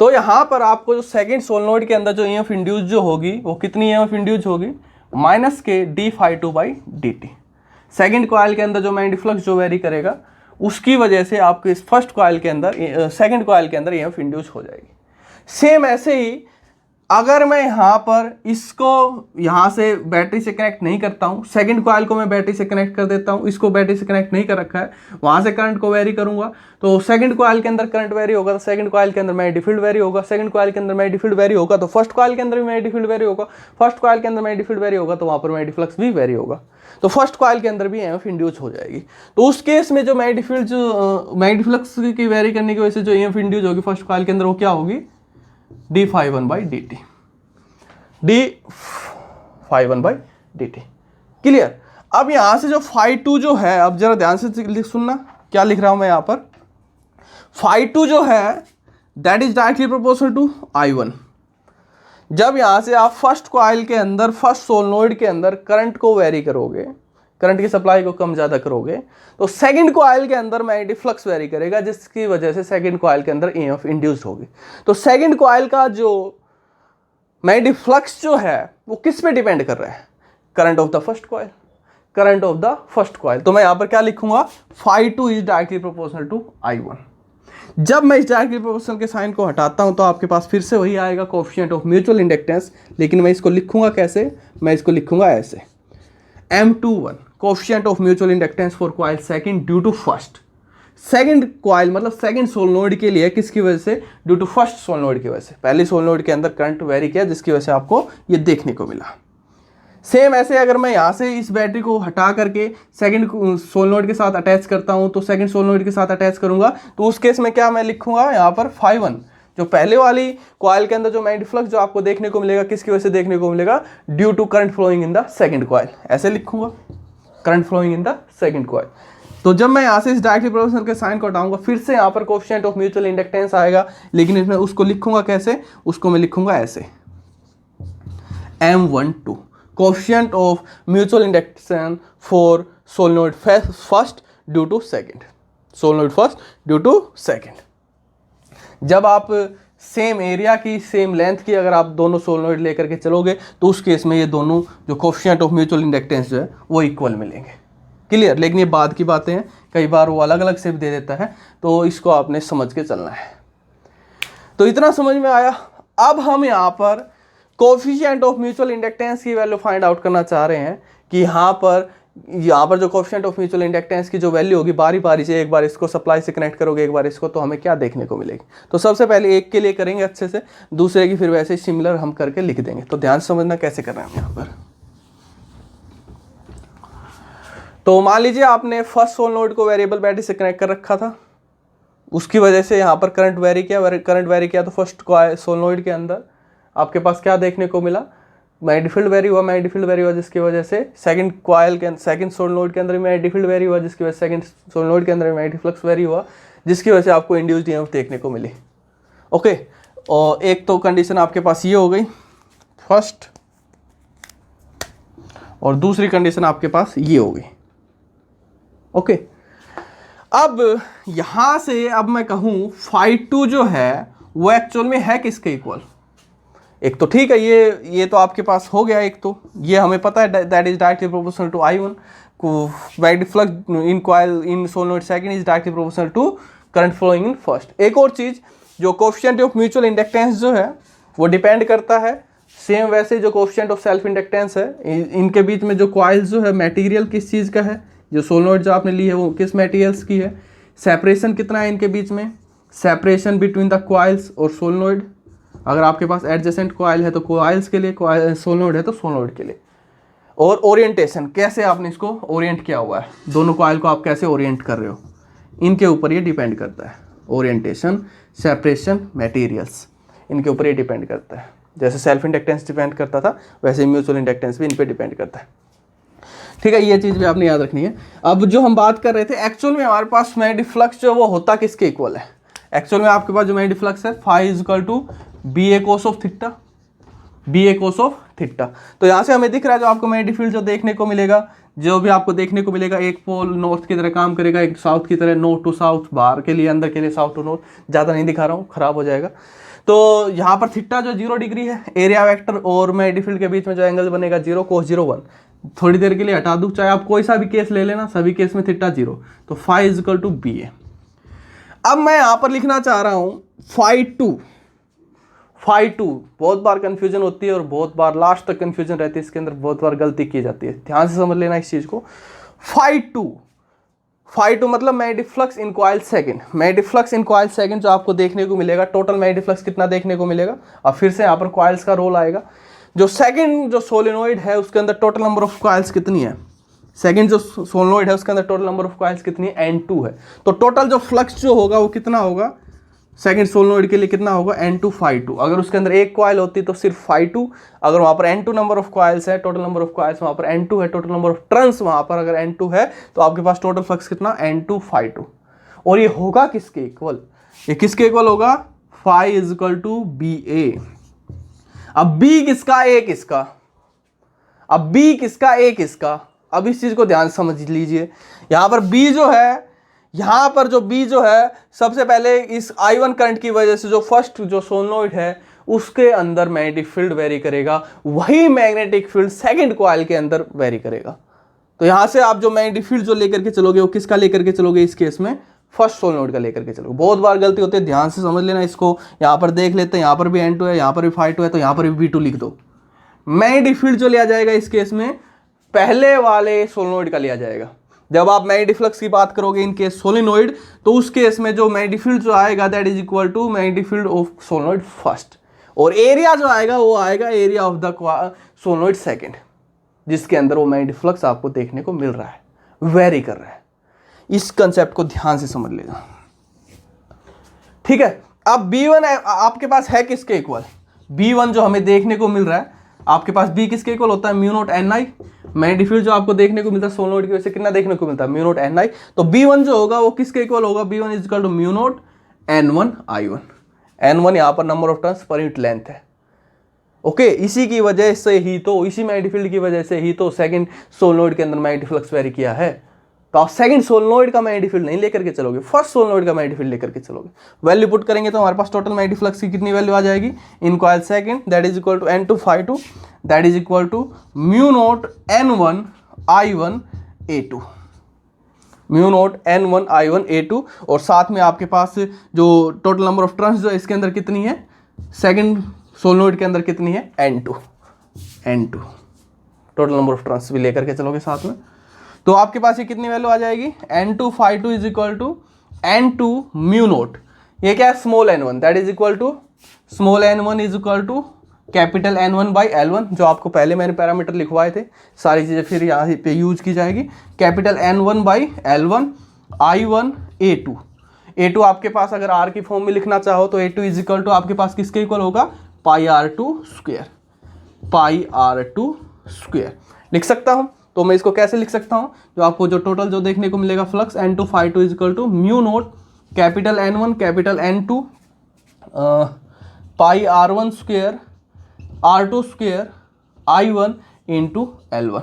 तो यहाँ पर आपको जो सेकंड सोलेनोइड के अंदर जो ईएमएफ इंड्यूस जो होगी वो कितनी ईएमएफ इंड्यूस होगी, माइनस के d∅2/dt। सेकंड कॉइल के अंदर जो मैग्नेटिक फ्लक्स जो वेरी करेगा उसकी वजह से आपके इस फर्स्ट कॉइल के अंदर सेकंड कॉइल के अंदर ईएमएफ इंड्यूस हो जाएगी। सेम ऐसे ही अगर मैं यहाँ पर इसको यहाँ से बैटरी से कनेक्ट नहीं करता हूँ, सेकंड कॉइल को मैं बैटरी से कनेक्ट कर देता हूँ, इसको बैटरी से कनेक्ट नहीं कर रखा है, वहाँ से करंट को वेरी करूँगा तो सेकंड कॉइल के अंदर करंट वेरी होगा, तो सेकंड कॉइल के अंदर मैग्नेटिक फील्ड वेरी होगा, सेकंड कॉइल के अंदर मैग्नेटिक फील्ड वेरी होगा तो फर्स्ट कॉइल के अंदर भी मैग्नेटिक फील्ड वेरी होगा, फर्स्ट कॉइल के अंदर मैग्नेटिक फील्ड वेरी होगा तो वहाँ पर मैग्नेटिक फ्लक्स भी वेरी होगा, तो फर्स्ट कॉइल के अंदर भी ईएमएफ इंड्यूस हो जाएगी। तो उस केस में जो मैग्नेटिक फील्ड जो मैग्नेटिक फ्लक्स की वेरी करने की वजह से जो ईएमएफ इंड्यूस होगी फर्स्ट कॉइल के अंदर वो क्या होगी, d∅1/dt, d∅1/dt। क्लियर। अब यहां से जो φ2 जो है, अब जरा ध्यान से सुनना क्या लिख रहा हूं मैं यहां पर, φ2 जो है that is directly proportional to I1। जब यहाँ से आप फर्स्ट कॉइल के अंदर, फर्स्ट सोलेनोइड के अंदर करंट को वेरी करोगे, करंट की सप्लाई को कम ज़्यादा करोगे, तो सेकंड कॉइल के अंदर मैग्नेटिक फ्लक्स वेरी करेगा, जिसकी वजह से सेकंड कॉइल के अंदर EMF इंड्यूस होगी। तो सेकंड कॉइल का जो मैग्नेटिक फ्लक्स जो है वो किस पे डिपेंड कर रहा है? Current of the first coil, current of the first coil. तो मैं यहाँ पर क्या लिखूंगा? phi2 is directly proportional to I1। जब मैं इस डायरेक्टली प्रोपोर्शनल के साइन को हटाता हूं तो आपके पास फिर से वही आएगा, कोएफिशिएंट ऑफ म्यूचुअल इंडक्टेंस, लेकिन मैं इसको लिखूंगा कैसे? मैं इसको लिखूंगा ऐसे, M21 coefficient of mutual inductance for coil second due to first. Second coil मतलब सेकंड सोलेनोइड के लिए, किसकी वजह से? ड्यू टू फर्स्ट सोलेनोइड की वजह से। पहले सोलेनोइड के अंदर करंट वेरी किया, जिसकी वजह से आपको ये देखने को मिला। सेम ऐसे अगर मैं यहाँ से इस बैटरी को हटा करके सेकंड सोलेनोइड के साथ अटैच करता हूँ, तो सेकंड सोलेनोइड के साथ अटैच करूंगा, तो उस केस में क्या मैं लिखूंगा यहाँ पर? phi1, जो पहले वाली कॉइल के अंदर जो मैग्नेटिक फ्लक्स जो आपको देखने को मिलेगा, किसकी वजह से देखने को मिलेगा? Due to current flowing in the second coil. ऐसे लिखूंगा, current flowing in the second coil. तो जब मैं यहाँ से इस डायरेक्टली प्रोपोर्शनल के साइन को हटाऊंगा, फिर से यहाँ पर कोएफिशिएंट ऑफ म्यूचुअल इंडक्टेंस आएगा, लेकिन इसमें उसको लिखूंगा कैसे? उसको मैं लिखूंगा ऐसे, M12 coefficient of mutual inductance for solenoid first due to second, solenoid first due to second. जब आप सेम एरिया की, सेम लेंथ की अगर आप दोनों सोलेनोइड लेकर के चलोगे, तो उस केस में ये दोनों जो कोएफिशिएंट ऑफ म्यूचुअल इंडक्टेंस जो है वो इक्वल मिलेंगे। क्लियर? लेकिन ये बाद की बातें हैं, कई बार वो अलग अलग से भी दे देता है, तो इसको आपने समझ के चलना है। तो इतना समझ में आया। अब हम यहाँ पर कोएफिशिएंट ऑफ म्यूचुअल इंडक्टेंस की वैल्यू फाइंड आउट करना चाह रहे हैं कि यहाँ पर जो कोएफिशिएंट ऑफ म्यूचुअल इंडक्टेंस की जो वैल्यू होगी, बारी बारी से, एक बार इसको सप्लाई से कनेक्ट करोगे, एक बार इसको, तो हमें क्या देखने को मिलेगी? तो सबसे पहले एक के लिए करेंगे अच्छे से, दूसरे की फिर वैसे ही सिमिलर हम करके लिख देंगे। तो ध्यान से समझना कैसे कर रहे हैं हम यहाँ पर। तो मान लीजिए आपने फर्स्ट सोलेनोइड को वेरिएबल बैटरी से कनेक्ट कर रखा था, उसकी वजह से यहाँ पर करंट वेरी किया, तो फर्स्ट सोलेनोइड के अंदर आपके पास क्या देखने को मिला? मैग्नेटिक फील्ड वेरी हुआ, जिसकी वजह से सेकंड कॉइल के, सेकंड सोलेनोइड के अंदर मैग्नेटिक फील्ड वेरी हुआ, जिसकी वजह से सेकंड सोलेनोइड के अंदर मैग्नेटिक फ्लक्स वेरी हुआ, जिसकी वजह से आपको इंड्यूस्ड ईएमएफ देखने को मिली। ओके, और एक तो कंडीशन आपके पास ये हो गई फर्स्ट, और दूसरी कंडीशन आपके पास ये हो गई। ओके, अब यहां से अब मैं कहूं phi2 जो है वो एक्चुअल में है किसके इक्वल? एक तो ठीक है, ये तो आपके पास हो गया, एक तो ये हमें पता है that is directly proportional to I1, magnetic flux in coil in solenoid second is directly proportional to current flowing in first. एक और चीज, जो कोएफिशिएंट ऑफ म्यूचुअल इंडक्टेंस जो है वो डिपेंड करता है, सेम वैसे जो कोएफिशिएंट ऑफ सेल्फ इंडक्टेंस है, इनके बीच में जो कॉइल्स जो है, मटेरियल किस चीज़ का है, जो सोलेनोइड जो आपने ली है वो किस मटेरियल्स की है, सेपरेशन कितना है इनके बीच में, सेपरेशन बिटवीन द कॉइल्स और सोलेनोइड। अगर आपके पास एडजेसेंट कॉइल है तो कॉइल्स के लिए, सोलेनोइड है तो सोलेनोइड के लिए। और ओरिएंटेशन, कैसे आपने इसको ओरिएंट किया हुआ है, दोनों कॉइल को आप कैसे ओरिएंट कर रहे हो, इनके ऊपर ये डिपेंड करता है। ओरिएंटेशन, सेपरेशन, मटेरियल्स, इनके ऊपर ये डिपेंड करता है। जैसे सेल्फ इंडक्टेंस डिपेंड करता था, वैसे म्यूचुअल इंडक्टेंस भी इन पे डिपेंड करता है। ठीक है, ये चीज़ भी आपने याद रखनी है। अब जो हम बात कर रहे थे, एक्चुअल में हमारे पास मैग्नेटिक फ्लक्स जो वो होता किसके इक्वल है? एक्चुअल में आपके पास जो मैग्नेटिक फ्लक्स है, phi is equal to BA cos of theta, BA cos of theta. तो यहाँ से हमें दिख रहा है जो आपको मैग्नेटिक फील्ड जो देखने को मिलेगा, जो भी आपको देखने को मिलेगा, एक पोल नॉर्थ की तरह काम करेगा, एक साउथ की तरह, नॉर्थ टू साउथ, बाहर के लिए, अंदर के लिए साउथ टू नॉर्थ। ज़्यादा नहीं दिखा रहा हूँ, खराब हो जाएगा। तो यहाँ पर थीटा जो 0 डिग्री है, एरिया वेक्टर और मैग्नेटिक फील्ड के बीच में जो एंगल बनेगा 0 cos 0 1, थोड़ी देर के लिए हटा दूँ, चाहे आप कोई सा भी केस ले लेना, सभी केस में थीटा 0, तो phi is equal to BA। अब मैं यहाँ पर लिखना चाह रहा हूँ phi2 बहुत बार कंफ्यूजन होती है और बहुत बार लास्ट तक कंफ्यूजन रहती है, इसके अंदर बहुत बार गलती की जाती है, ध्यान से समझ लेना इस चीज को। phi2 मतलब magnetic flux in coil second, magnetic flux in coil second जो आपको देखने को मिलेगा, टोटल मैग्नेटिक फ्लक्स कितना देखने को मिलेगा। अब फिर से यहाँ पर कॉइल्स का रोल आएगा, जो सेकंड जो सोलेनोइड है उसके अंदर टोटल नंबर ऑफ कॉइल्स कितनी है, सेकंड जो सोलेनोइड है उसके अंदर टोटल नंबर ऑफ कॉइल्स कितनी है, N2 है। तो टोटल जो फ्लक्स जो होगा वो कितना होगा, सेकंड सोलेनोइड के लिए कितना होगा, N2 phi2। अगर उसके अंदर एक कॉइल होती तो सिर्फ phi2, अगर वहाँ पर N2 नंबर ऑफ कॉइल्स है, टोटल नंबर ऑफ कॉइल्स वहाँ पर N2 है, टोटल नंबर ऑफ टर्न्स वहाँ पर अगर N2 है, तो आपके पास टोटल फ्लक्स कितना, N2 phi2। और ये होगा किसके इक्वल, ये किसके इक्वल होगा, phi is equal to B A. अब बी किसका, ए किसका, अब बी किसका, ए किसका। अब इस चीज को ध्यान से समझ लीजिए, यहां पर बी जो है, यहां पर जो बी जो है, सबसे पहले इस I1 करंट की वजह से जो फर्स्ट जो सोलेनोइड है उसके अंदर मैग्नेटिक फील्ड वेरी करेगा, वही मैग्नेटिक फील्ड सेकंड कॉइल के अंदर वेरी करेगा। तो यहां से आप जो मैग्नेटिक फील्ड जो लेकर के चलोगे वो किसका लेकर के चलोगे, इस केस में फर्स्ट सोलेनोइड का लेकर के चलोगे। बहुत बार गलती होती है, ध्यान से समझ लेना इसको। यहां पर देख लेते हैं, यहां पर भी N2 है, यहां पर भी Φ2 है, तो यहां पर भी V2 लिख दो। मैग्नेटिक फील्ड जो लिया जाएगा इस केस में पहले वाले सोलेनोइड का लिया जाएगा। जब आप मैग्नेटिक फ्लक्स की बात करोगे इन केस सोलेनोइड, तो उस केस में जो मैग्नेटिक फील्ड जो आएगा that is equal to magnetic field of solenoid first, और एरिया जो आएगा वो आएगा area of the solenoid second, जिसके अंदर वो मैग्नेटिक फ्लक्स आपको देखने को मिल रहा है, वेरी कर रहा है। इस कंसेप्ट को ध्यान से समझ लेना, ठीक है। अब B1 आपके पास है किसके इक्वल, B1 जो हमें देखने को मिल रहा है आपके पास, B किसके इक्वल होता है, mu naught Ni। Magnetic field जो आपको देखने को मिलता है सोलेनोइड की वजह से कितना देखने को मिलता है, म्यू नॉट Ni। तो B1 जो होगा वो किसके इक्वल होगा, B1 is equal to mu naught N1 I1। N1 यहाँ पर number of turns per unit length है, ओके। इसी की वजह से ही तो, इसी मैग्नेटिक फील्ड की वजह से ही तो सेकंड सोलेनोइड के अंदर मैग्नेटिक फ्लक्स वेरी किया है। तो आप सेकंड सोलेनोइड का मैग्नेटिक फील्ड नहीं लेकर के चलोगे, फर्स्ट सोलेनोइड का मैग्नेटिक फील्ड लेकर के चलोगे। वैल्यू पुट करेंगे तो हमारे पास टोटल मैग्नेटिक फ्लक्स की कितनी वैल्यू आ जाएगी in coil second, that is equal to N2 Φ2, that is equal to mu naught N1 I1 A2, mu naught N1 I1 A2। और साथ में आपके पास जो टोटल नंबर ऑफ टर्न्स जो इसके अंदर कितनी है, सेकंड सोलेनोइड के अंदर कितनी है, N2 total number of turns भी लेकर के चलोगे साथ में, तो आपके पास ये कितनी वैल्यू आ जाएगी, N2 Φ2 is equal to N2 mu naught, ये क्या है, small n1, that is equal to small n1 is equal to capital N1 by L1, जो आपको पहले मैंने पैरामीटर लिखवाए थे, सारी चीज़ें फिर यहाँ पे यूज की जाएगी। Capital N1 by L1 I1 A2 आपके पास अगर R की फॉर्म में लिखना चाहो तो A2 इज इक्वल टू आपके पास किसके इक्वल होगा, पाई R2 स्क्वायर लिख सकता हूँ। तो मैं इसको कैसे लिख सकता हूँ, जो आपको जो टोटल जो देखने को मिलेगा flux N2 Φ2 is equal to mu naught capital N1 capital N2 pi R1 square R2 square I1 into L1।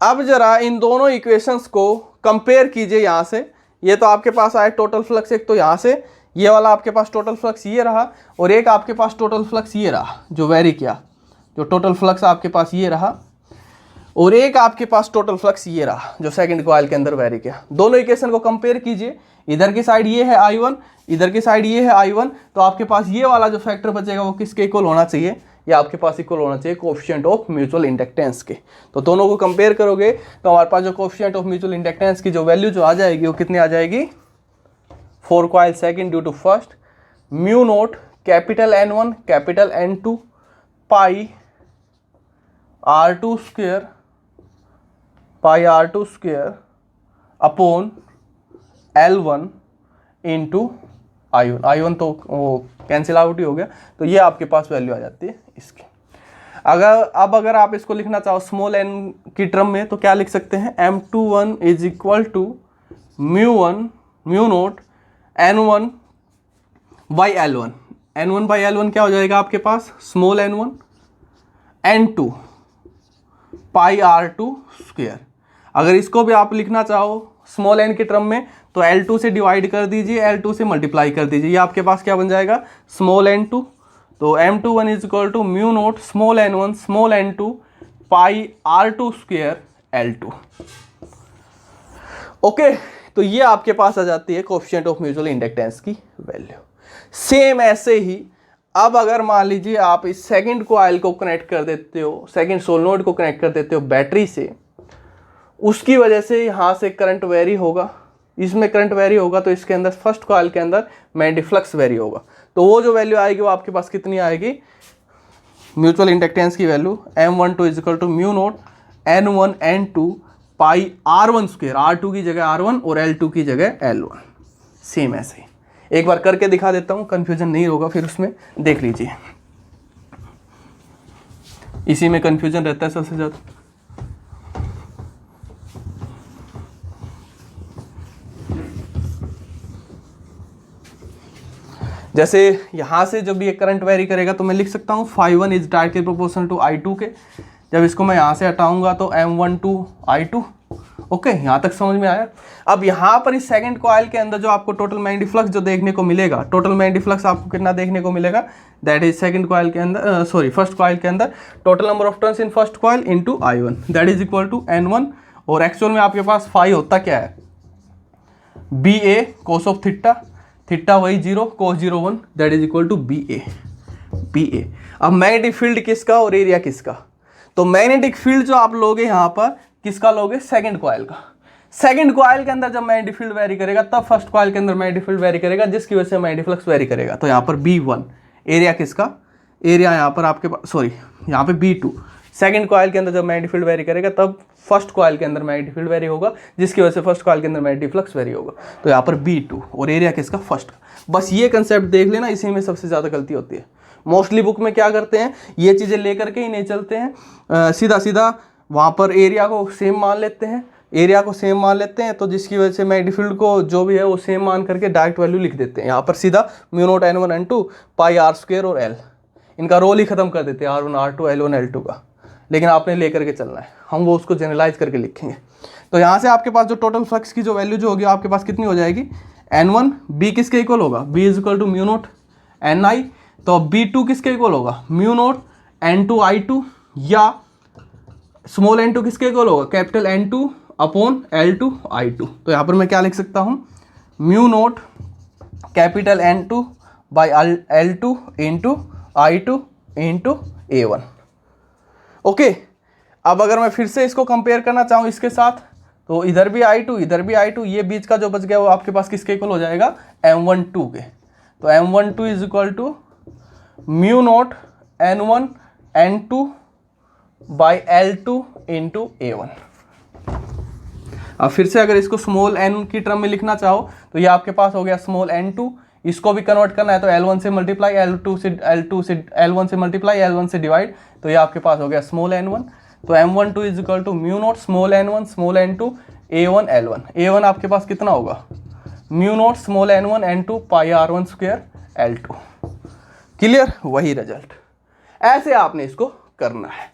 अब जरा इन दोनों इक्वेशंस को कंपेयर कीजिए यहाँ से। ये तो आपके पास आए टोटल फ्लक्स, एक तो यहाँ से ये वाला आपके पास टोटल फ्लक्स ये रहा, और एक आपके पास टोटल फ्लक्स ये रहा जो वेरी किया, जो टोटल फ्लक्स आपके पास ये रहा, और एक आपके पास टोटल फ्लक्स ये रहा जो सेकंड कॉइल के अंदर वेरी किया। दोनों इक्वेशन को कंपेयर कीजिए, इधर की साइड ये है I1, इधर की साइड ये है I1, तो आपके पास ये वाला जो फैक्टर बचेगा वो किसके इक्वल होना चाहिए, या आपके पास इक्वल होना चाहिए कोएफिशिएंट ऑफ म्यूचुअल इंडक्टेंस के। तो दोनों को कंपेयर करोगे तो हमारे पास जो कोएफिशिएंट ऑफ म्यूचुअल इंडक्टेंस की जो वैल्यू जो आ जाएगी वो कितनी आ जाएगी, 4 coil second due to first mu naught capital N1 capital N2 pi R2 square upon L1 into I1 तो वो कैंसिल आउट ही हो गया, तो ये आपके पास वैल्यू आ जाती है इसकी। अगर आप इसको लिखना चाहो स्मॉल n की टर्म में तो क्या लिख सकते हैं, M21 is equal to mu naught N1 by L1। N1 by L1 क्या हो जाएगा आपके पास, small n1 N2 pi R2 square. अगर इसको भी आप लिखना चाहो स्मॉल n की टर्म में तो L2 से डिवाइड कर दीजिए, L2 से मल्टीप्लाई कर दीजिए, ये आपके पास क्या बन जाएगा, स्मॉल n2। तो M21 is equal to mu naught small n1 small n2 pi R2 square L2। Okay, तो ये आपके पास आ जाती है कोएफिशिएंट ऑफ म्यूचुअल इंडक्टेंस की वैल्यू। सेम ऐसे ही अब अगर मान लीजिए आप इस सेकंड कॉइल को कनेक्ट कर देते हो, सेकंड सोलेनोइड को कनेक्ट कर देते हो बैटरी से, उसकी वजह से यहाँ से करंट वेरी होगा, इसमें करंट वेरी होगा तो इसके अंदर फर्स्ट कॉइल के अंदर मैग्नेटिक फ्लक्स वेरी होगा। तो वो जो वैल्यू आएगी वो आपके पास कितनी आएगी, म्यूचुअल इंडक्टेंस की value M12 is equal to mu naught N1 N2 pi R1 square, R2 की जगह R1 और L2 की जगह L1। सेम ऐसे ही एक बार करके दिखा देता हूँ, कंफ्यूजन नहीं होगा फिर उसमें, देख लीजिए। इसी में कंफ्यूजन रहता है सबसे ज़्यादा। जैसे यहाँ से जब ये करंट वेरी करेगा तो मैं लिख सकता हूँ φ1 is directly proportional to I2 के। जब इसको मैं यहाँ से हटाऊंगा तो M12 I2। ओके, यहाँ तक समझ में आया। अब यहाँ पर इस सेकंड कॉइल के अंदर जो आपको टोटल मैग्नेटिक फ्लक्स जो देखने को मिलेगा, टोटल मैग्नेटिक फ्लक्स आपको कितना देखने को मिलेगा, दैट इज सेकंड कॉइल के अंदर फर्स्ट कॉइल के अंदर total number of turns in first coil into I1 that is equal to N1। और एक्चुअल में आपके पास फाई होता क्या है, BA cos of theta, theta वही 0 cos 0 1 that is equal to BA। अब मैग्नेटिक फील्ड किसका और एरिया किसका, तो मैग्नेटिक फील्ड जो आप लोगे यहाँ पर किसका लोगे, सेकंड कॉइल का। सेकंड कॉइल के अंदर जब मैग्नेटिक फील्ड वेरी करेगा तब फर्स्ट कॉइल के अंदर मैग्नेटिक फील्ड वेरी करेगा, जिसकी वजह से मैग्नेटिक फ्लक्स वेरी करेगा। तो यहाँ पर B1 एरिया किसका, एरिया यहाँ पर आपके पास यहाँ पे B2 सेकंड कॉइल के अंदर जब मैग्नेटिक फील्ड वेरी करेगा तब फर्स्ट कॉइल के अंदर मैग्नेटिक फील्ड वेरी होगा, जिसकी वजह से फर्स्ट कॉइल के अंदर मैग्नेटिक फ्लक्स वेरी होगा। तो यहाँ पर B2 और एरिया किसका, फर्स्ट का। बस ये कंसेप्ट देख लेना, इसी में सबसे ज़्यादा गलती होती है। मोस्टली बुक में क्या करते हैं, ये चीज़ें लेकर के ही नहीं चलते हैं, सीधा सीधा वहाँ पर एरिया को सेम मान लेते हैं, तो जिसकी वजह से मैग्नेटिक फील्ड को जो भी है वो सेम मान करके डायरेक्ट वैल्यू लिख देते हैं। यहाँ पर सीधा μ0 N1 N2 पाई R² और L, इनका रोल ही खत्म कर देते हैं, R1 R2 L1 L2 का। लेकिन आपने लेकर के चलना है, हम वो उसको जनरलाइज करके लिखेंगे। तो यहाँ से आपके पास जो टोटल फ्लक्स की जो वैल्यू जो होगी आपके पास कितनी हो जाएगी, N1 B किसके इक्वल होगा, B is equal to μ0 Ni। तो B2 किसके इक्वल होगा, μ0 N2 I2, या स्मॉल n2 किसके इक्वल होगा, capital N2 upon L2 I2। तो यहाँ पर मैं क्या लिख सकता हूँ, μ0 capital N2 by L2 into I2 into A1। Okay, अब अगर मैं फिर से इसको कंपेयर करना चाहूँ इसके साथ, तो इधर भी I2 इधर भी I2, ये बीच का जो बच गया वो आपके पास किसके इक्वल हो जाएगा, M12 के। तो M12 is equal to μ0 N1 N2 by L2 into A1। अब फिर से अगर इसको स्मॉल n की टर्म में लिखना चाहो तो ये आपके पास हो गया स्मॉल n2, इसको भी कन्वर्ट करना है तो L1 से मल्टीप्लाई, L2 से L1 से मल्टीप्लाई, L1 से डिवाइड, तो ये आपके पास हो गया स्मॉल n1। तो M12 is equal to μ0 small n1 small n2 A1 L1। A1 आपके पास कितना होगा, μ0 small n1 n2 pi R1² L2। Clear, वही रिजल्ट। ऐसे आपने इसको करना है।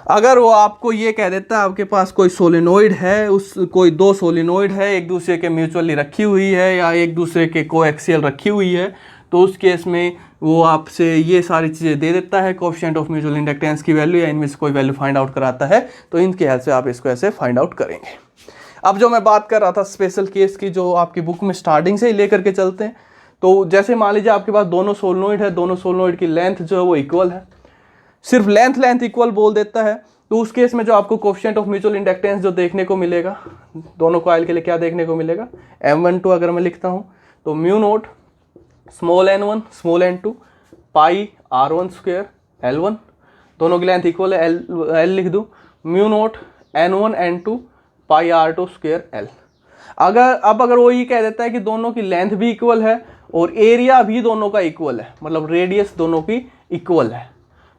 अगर वो आपको ये कह देता है आपके पास कोई सोलेनोइड है, कोई दो सोलेनोइड है एक दूसरे के म्यूचुअली रखी हुई है या एक दूसरे के कोएक्सियल रखी हुई है, तो उस केस में वो आपसे ये सारी चीज़ें दे देता है, कोएफिशिएंट ऑफ म्यूचुअल इंडक्टेंस की वैल्यू, या इनमें से कोई वैल्यू फाइंड आउट कराता है, तो इनके हेल्प से आप इसको ऐसे फाइंड आउट करेंगे। अब जो मैं बात कर रहा था स्पेशल केस की, जो आपकी बुक में स्टार्टिंग से ही लेकर के चलते हैं, तो जैसे मान लीजिए आपके पास दोनों सोलेनोइड है, दोनों सोलेनोइड की लेंथ जो है वो इक्वल है, सिर्फ लेंथ इक्वल बोल देता है, तो उस केस में जो आपको कोएफिशिएंट ऑफ म्यूचुअल इंडक्टेंस जो देखने को मिलेगा दोनों कॉइल के लिए क्या देखने को मिलेगा, M12 अगर मैं लिखता हूँ तो μ0 small n1 small n2 pi R1² L1, दोनों की लेंथ इक्वल है, L लिख दूँ, μ0 n1 n2 पाई R2² L। अगर वो ये कह देता है कि दोनों की लेंथ भी इक्वल है और एरिया भी दोनों का इक्वल है, मतलब रेडियस दोनों की इक्वल है,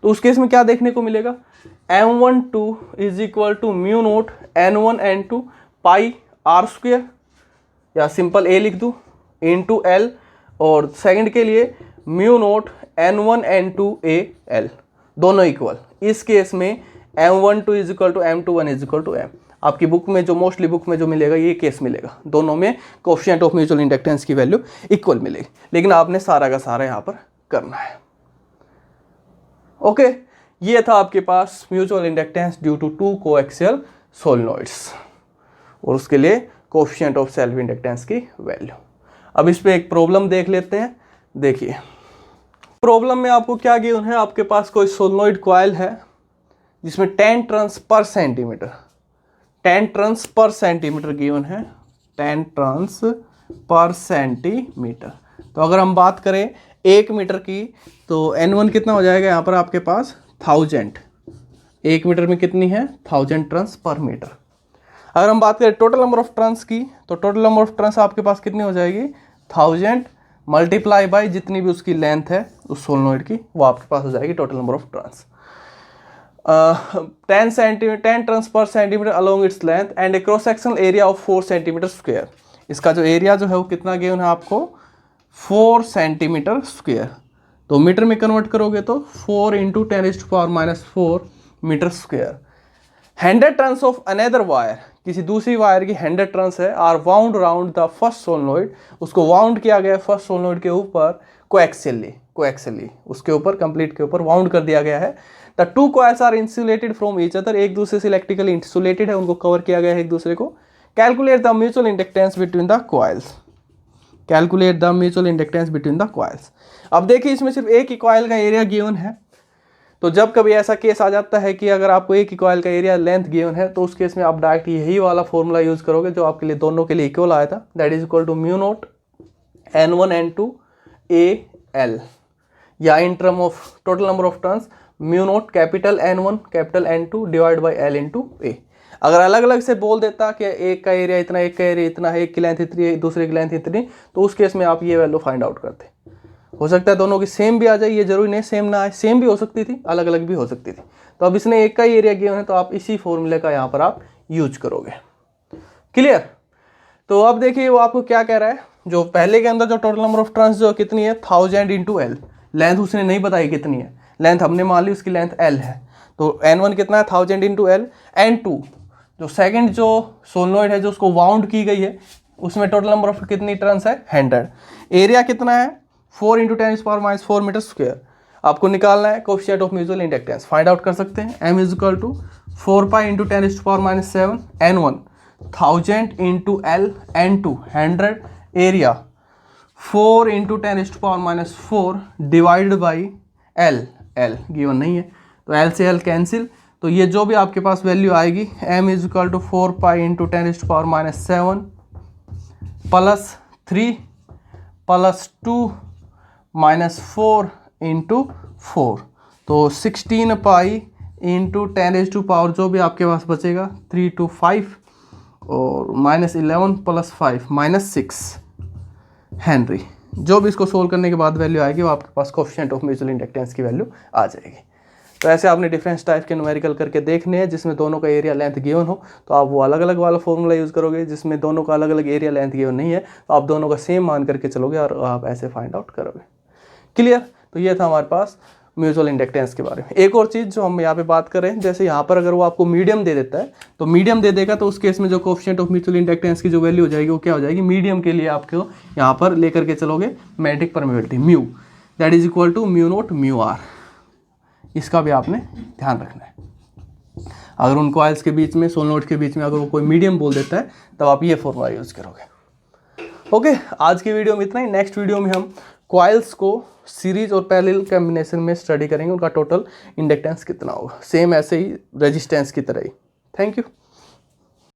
तो उस केस में क्या देखने को मिलेगा, M12 is equal to μ0 n1 n2 pi R², या सिंपल A लिख दूँ, इंटू L, और सेकंड के लिए μ0 n1 n2 A L, दोनों इक्वल। इस केस में M12 is equal to M21 is equal to M। आपकी बुक में जो मोस्टली बुक में जो मिलेगा ये केस मिलेगा, दोनों में कोएफिशिएंट ऑफ म्यूचुअल इंडक्टेंस की वैल्यू इक्वल मिलेगी, लेकिन आपने सारा का सारा यहाँ पर करना है। ओके, ये था आपके पास mutual inductance due to two coaxial solenoids, और उसके लिए कोएफिशिएंट ऑफ सेल्फ इंडक्टेंस की वैल्यू। अब इस पे एक प्रॉब्लम देख लेते हैं। देखिए प्रॉब्लम में आपको क्या गिवन है, आपके पास कोई सोलेनोइड कॉइल है जिसमें 10 turns per centimetre, 10 turns per centimetre given है, 10 टर्न्स पर सेंटीमीटर। तो अगर हम बात करें 1 मीटर की, तो N1 कितना हो जाएगा यहाँ पर आपके पास 1000, 1 मीटर में कितनी है 1000 टर्न्स पर मीटर। अगर हम बात करें टोटल नंबर ऑफ टर्न्स की, तो टोटल नंबर ऑफ टर्न्स आपके पास कितनी हो जाएगी 1000 मल्टीप्लाई बाई जितनी भी उसकी लेंथ है उस सोलेनोइड की, वो आपके पास हो जाएगी total number of turns. 10 turns per centimetre along its length and A cross sectional area of 4 centimetre square. इसका जो एरिया जो है वो कितना गिवन है आपको 4 सेंटीमीटर स्क्वायर। तो मीटर में कन्वर्ट करोगे तो 4 into 10⁻⁴ metre square. 100 turns of another wire, किसी दूसरी वायर की 100 टर्न्स है, are wound round the first solenoid, उसको वाउंड किया गया फर्स्ट सोलेनोइड के ऊपर कोएक्सियली उसके ऊपर कंप्लीट के ऊपर वाउंड कर दिया गया है। The two coils are insulated from each other, एक दूसरे से इलेक्ट्रिकली इंसुलेटेड है, उनको कवर किया गया है एक दूसरे को। Calculate the mutual inductance between the coils, calculate the mutual inductance between the coils. अब देखिए इसमें सिर्फ एक ही कॉइल का एरिया गिवन है, तो जब कभी ऐसा केस आ जाता है कि अगर आपको एक ही कॉइल का एरिया लेंथ गिवन है तो उस केस में आप डायरेक्ट यही वाला फॉर्मूला यूज करोगे जो आपके लिए दोनों के लिए इक्वल आया था, that is equal to mu naught N1 N2 AL, या in term of total number of turns mu naught capital N1 capital N2 divide by L into A। अगर अलग अलग से बोल देता कि एक का एरिया इतना, एक का एरिया इतना है, एक की लेंथ इतनी है, दूसरे की लेंथ इतनी, तो उस केस में आप ये वैल्यू फाइंड आउट करते। हो सकता है दोनों की सेम भी आ जाए, ये जरूरी नहीं सेम ना आए, सेम भी हो सकती थी, अलग अलग भी हो सकती थी। तो अब इसने एक का ही एरिया गिवन है तो आप इसी फॉर्मूले का यहाँ पर आप यूज करोगे। क्लियर? तो अब देखिए वो आपको क्या कह रहा है, जो पहले के अंदर जो टोटल नंबर ऑफ टर्न्स जो कितनी है 1000 इंटू एल, लेंथ उसने नहीं बताई कितनी है, लेंथ हमने मान ली उसकी लेंथ एल है, तो N1 कितना है 1000 इंटू एल। N2 जो सेकंड जो सोलेनोइड है जो उसको वाउंड की गई है उसमें टोटल नंबर ऑफ कितनी टर्न्स है 100, एरिया कितना है 4 इंटू 10⁻⁴ मीटर स्क्वायर। आपको निकालना है coefficient of mutual inductance, find out कर सकते हैं। M is equal to 4π into 10⁻⁷ N1 1000 into L, N2 100, area 4 into 10⁻⁴ divide by L, L given नहीं है तो L से L कैंसिल, तो ये जो भी आपके पास वैल्यू आएगी M is equal to 4π into 10⁻⁷ plus 3 plus 2 minus 4 into 4, तो 16 पाई इंटू 10⁻⁴ जो भी आपके पास बचेगा 3 to 5 और माइनस 11 प्लस 5 माइनस 6 हेनरी। जो भी इसको सोल्व करने के बाद वैल्यू आएगी वो आपके पास कोएफिशिएंट ऑफ म्यूचुअल इंडक्टेंस की वैल्यू आ जाएगी। तो ऐसे आपने डिफरेंस टाइप के न्यूमेरिकल करके देखने हैं जिसमें दोनों का एरिया लेंथ गिवन हो, तो आप वो अलग अलग वाला फॉर्मूला यूज़ करोगे। जिसमें दोनों का अलग अलग एरिया लेंथ गिवन नहीं है तो आप दोनों का सेम मान करके चलोगे और आप ऐसे फाइंड आउट करोगे। क्लियर? तो ये था हमारे पास म्यूचुअल इंडक्टेंस के बारे में। एक और चीज़ जो हम यहाँ पे बात कर रहे हैं, जैसे यहाँ पर अगर वो आपको मीडियम दे देता है तो मीडियम दे देगा तो उस केस में जो कोएफिशिएंट ऑफ म्यूचुअल इंडक्टेंस की जो वैल्यू हो जाएगी वो क्या हो जाएगी, मीडियम के लिए आपको यहाँ पर लेकर के चलोगे magnetic permeability mu, that is equal to mu naught mu R. इसका भी आपने ध्यान रखना है। अगर उन कॉइल्स के बीच में सोलेनोइड के बीच में अगर वो कोई मीडियम बोल देता है तब आप ये फॉर्मूला यूज़ करोगे। ओके, आज की वीडियो में इतना ही। नेक्स्ट वीडियो में हम कॉइल्स को सीरीज और पैरेलल कॉम्बिनेशन में स्टडी करेंगे, उनका टोटल इंडक्टेंस कितना होगा, सेम ऐसे ही रेजिस्टेंस की तरह ही। Thank you.